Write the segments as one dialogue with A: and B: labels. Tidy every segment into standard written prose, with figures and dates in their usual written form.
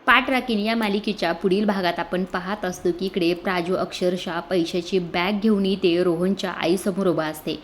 A: पाठ राखीन या मालिकेच्या पुढील भागात आपण पाहत असतो की इकडे प्राजू अक्षरशः पैशाची बॅग घेऊन येते रोहनच्या आईसमोर उभा असते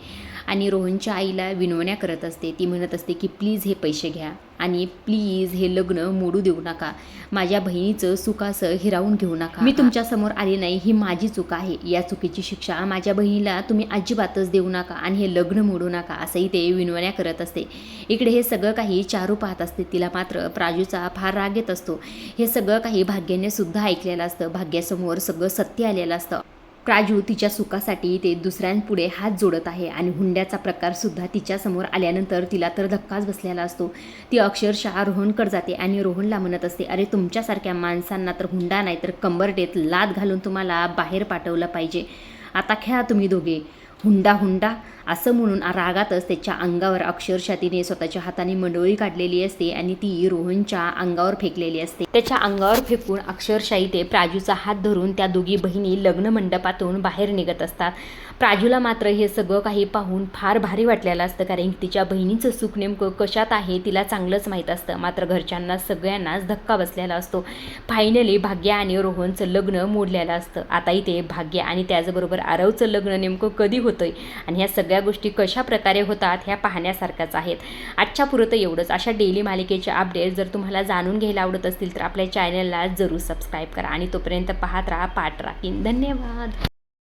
A: आणि रोहनच्या आईला विनवण्या करत असते. ती म्हणत असते की प्लीज हे पैसे घ्या आणि प्लीज हे लग्न मोडू देऊ नका, माझ्या बहिणीचं सुखाचं हिरावून घेऊ नका. मी तुमच्यासमोर आली नाही, ही माझी चूक आहे. या चुकीची शिक्षा माझ्या बहिणीला तुम्ही अजिबातच देऊ नका आणि हे लग्न मोडू नका, असंही ते विनवण्या करत असते. इकडे हे सगळं काही चारू पाहत असते. तिला मात्र प्राजूचा फार राग येत असतो. हे सगळं काही भाग्याने सुद्धा ऐकलेलं असतं. भाग्यासमोर सगळं सत्य आलेलं असतं. प्राजू तिच्या सुखासाठी ते दुसऱ्यांपुढे हात जोडत आहे आणि हुंड्याचा प्रकारसुद्धा तिच्यासमोर आल्यानंतर तिला तर धक्काच बसलेला असतो. ती अक्षरशः रोहनकडे जाते आणि रोहनला म्हणत असते, अरे तुमच्यासारख्या माणसांना तर हुंडा नाही तर कंबरटेत लाद घालून तुम्हाला बाहेर पाठवलं पाहिजे. आता खेळा तुम्ही दोघे. हुंडा हुंडा असं म्हणून रागातच त्याच्या अंगावर अक्षरशः तिने स्वतःच्या हाताने मंडोळी काढलेली असते आणि ती रोहनच्या अंगावर फेकलेली असते. त्याच्या अंगावर फेकून अक्षरशः इथे प्राजूचा हात धरून त्या दोघी बहिणी लग्न मंडपातून बाहेर निघत असतात. प्राजूला मात्र हे सगळं काही पाहून फार भारी वाटलेलं असतं, कारण तिच्या बहिणीचं सुख नेमकं कशात आहे तिला चांगलंच माहीत असतं. मात्र घरच्यांना सगळ्यांनाच धक्का बसलेला असतो. फायनली भाग्य आणि रोहनचं लग्न मोडलेलं असतं. आता इथे भाग्य आणि त्याचबरोबर आरवचं लग्न नेमकं कधी होतंय आणि ह्या सगळ्या गोष्टी कशा प्रकारे होतात ह्या पाहण्यासारख्याच आहेत. आजच्या पुरतं एवढंच. अशा डेली मालिकेचे अपडेट जर तुम्हाला जाणून घ्यायला आवडत असतील तर आपल्या चॅनलला जरूर सबस्क्राईब करा आणि तोपर्यंत पाहत राहा पाठ राखीन. धन्यवाद.